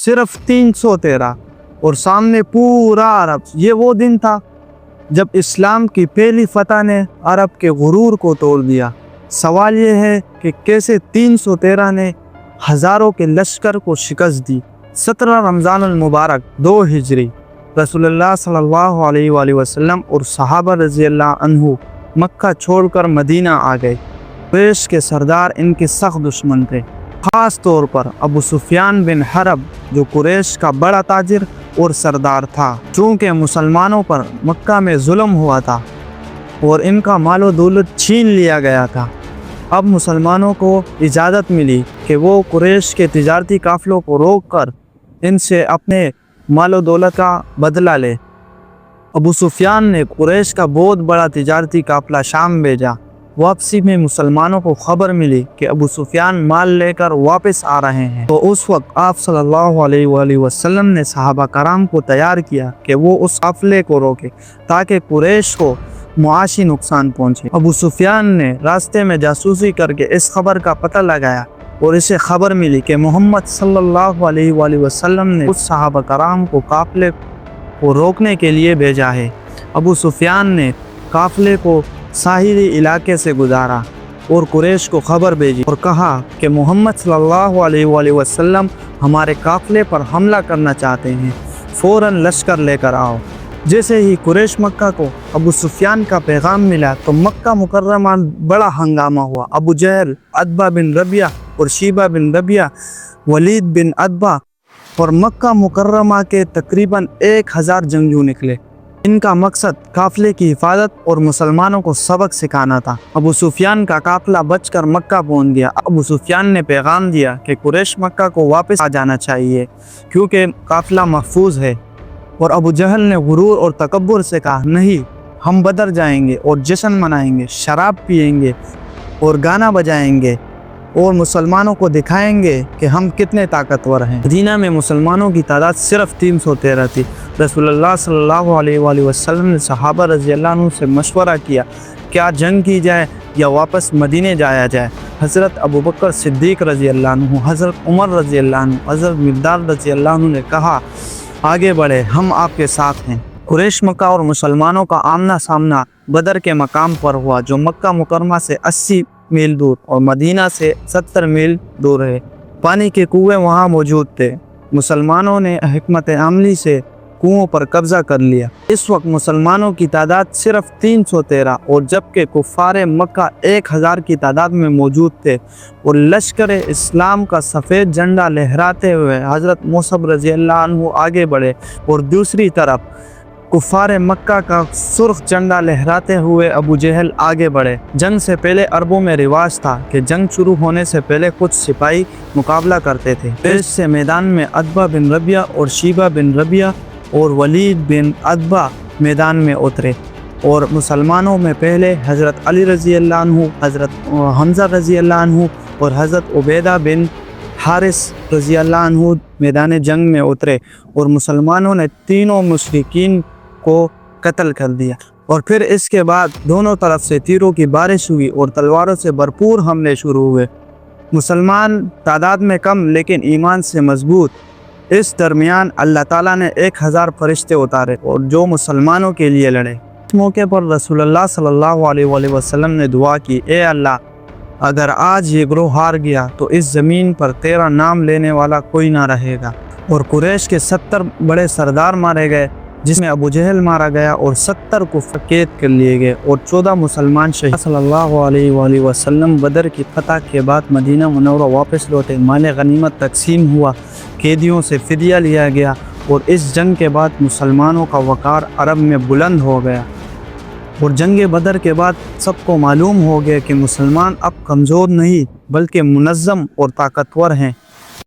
सिर्फ 313 और सामने पूरा अरब। ये वो दिन था जब इस्लाम की पहली फतह ने अरब के गुरूर को तोड़ दिया। सवाल ये है कि कैसे 313 ने हज़ारों के लश्कर को शिकस्त दी। 17 रमज़ान मुबारक 2 हिजरी रसूलुल्लाह सल्लल्लाहु अलैहि वसल्लम और सहाबा रज़ी अल्लाह अन्हु मक्का छोड़कर मदीना आ गए। कुरैश के सरदार इनके सख्त दुश्मन थे, ख़ास तौर पर अबू सुफियान बिन हरब जो कुरैश का बड़ा ताजिर और सरदार था। चूँकि मुसलमानों पर मक्का में जुल्म हुआ था और इनका मालो दौलत छीन लिया गया था, अब मुसलमानों को इजाज़त मिली कि वो कुरैश के तिजारती काफ़िलों को रोक कर इनसे अपने मालो दौलत का बदला ले। अबू सुफियान ने कुरैश का बहुत बड़ा तिजारती काफ़िला शाम भेजा। वापसी में मुसलमानों को खबर मिली कि अबू सुफियान माल लेकर वापस आ रहे हैं, तो उस वक्त आप सल्लल्लाहु अलैहि वसल्लम ने सहाबा कराम को तैयार किया कि वो उस काफ़िले को रोके ताकि कुरैश को मुआशी नुकसान पहुँचे। अबू सुफियान ने रास्ते में जासूसी करके इस खबर का पता लगाया और इसे खबर मिली कि मोहम्मद सल्लल्लाहु अलैहि वसल्लम ने उस सहाबा कराम को काफ़िले को रोकने के लिए भेजा है। अबू सुफियान ने काफ़िले को साहिली इलाके से गुजारा और कुरैश को खबर भेजी और कहा कि मोहम्मद सल्लल्लाहु अलैहि वसल्लम हमारे काफ़िले पर हमला करना चाहते हैं, फ़ौरन लश्कर लेकर आओ। जैसे ही कुरैश मक्का को अबू सुफियान का पैगाम मिला तो मक्का मुकर्रमा बड़ा हंगामा हुआ। अबू जहल, अतबा बिन रबिया और शीबा बिन रबिया, वलीद बिन अतबा और मक्का मुकर्रमा के तकरीबन 1000 जंगजू निकले। इनका मकसद काफ़िले की हिफाजत और मुसलमानों को सबक सिखाना था। अबू सुफियान का काफ़िला बचकर मक्का पहुंच गया। अबू सुफियान ने पैगाम दिया कि कुरैश मक्का को वापस आ जाना चाहिए क्योंकि काफ़िला महफूज है, और अबू जहल ने गुरूर और तकब्बुर से कहा, नहीं, हम बदर जाएंगे और जश्न मनाएंगे, शराब पिएंगे और गाना बजाएंगे और मुसलमानों को दिखाएंगे कि हम कितने ताकतवर हैं। मदीना में मुसलमानों की तादाद सिर्फ 313 थी। रसूलुल्लाह सल्लल्लाहु अलैहि वसल्लम ने सहाबा रज़ी अल्लाह अन्हुम से मशवरा किया, क्या जंग की जाए या वापस मदीने जाया जाए। हज़रत अबू बकर सिद्दीक़ रज़ी अल्लाह अन्हु, हज़रत उमर रज़ी अल्लाह अन्हु, हज़रत मिक़दाद रज़ी अल्लाह अन्हु ने कहा, आगे बढ़े, हम आपके साथ हैं। कुरैश मक्का और मुसलमानों का आमना सामना बदर के मकाम पर हुआ जो मक्का मुकरमा से 80 मील दूर और मदीना से 70 मील दूर है। पानी के कुएं वहाँ मौजूद थे। मुसलमानों ने हिकमत अमली से कुओं पर कब्जा कर लिया। इस वक्त मुसलमानों की तादाद सिर्फ 313 और जबकि कुफ़ारे मक्का 1000 की तादाद में मौजूद थे और लश्कर इस्लाम का सफ़ेद झंडा लहराते हुए हज़रत मूसा रज़ी अल्लाह अन्हु आगे बढ़े और दूसरी तरफ कुफ़ारे मक्का का सुर्ख झंडा लहराते हुए अबू जहल आगे बढ़े। जंग से पहले अरबों में रिवाज था कि जंग शुरू होने से पहले कुछ सिपाही मुकाबला करते थे। इस से मैदान में अतबा बिन रबिया और शीबा बिन रबिया और वलीद बिन अतबा मैदान में उतरे और मुसलमानों में पहले हज़रत अली रज़ी अल्लाह अन्हु, हज़रत हमज़ा रज़ी अल्लाह अन्हु और हज़रत उबैदा बिन हारिस रज़ी अल्लाह अन्हु मैदान जंग में उतरे और मुसलमानों ने तीनों मुशरिकीन को कत्ल कर दिया। और फिर इसके बाद दोनों तरफ से तीरों की बारिश हुई और तलवारों से भरपूर हमले शुरू हुए। मुसलमान तादाद में कम लेकिन ईमान से मजबूत। इस दरमियान अल्लाह ताला ने 1000 फरिश्ते उतारे और जो मुसलमानों के लिए लड़े। इस मौके पर रसूलुल्लाह सल्लल्लाहु अलैहि वसल्लम ने दुआ की, ए अल्लाह, अगर आज ये ग्रोह हार गया तो इस ज़मीन पर तेरा नाम लेने वाला कोई ना रहेगा। और कुरैश के 70 बड़े सरदार मारे गए जिसमें अबू जहल मारा गया और 70 को कैद कर लिए गए और 14 मुसलमान शहीद। सल्लल्लाहु अलैहि वसल्लम बदर की फतह के बाद मदीना मुनव्वरा वापस लौटे। माल गनीमत तकसीम हुआ, कैदियों से फिदिया लिया गया और इस जंग के बाद मुसलमानों का वक़ार अरब में बुलंद हो गया। और जंग बदर के बाद सबको मालूम हो गया कि मुसलमान अब कमज़ोर नहीं बल्कि मुनज़्ज़म और ताकतवर हैं।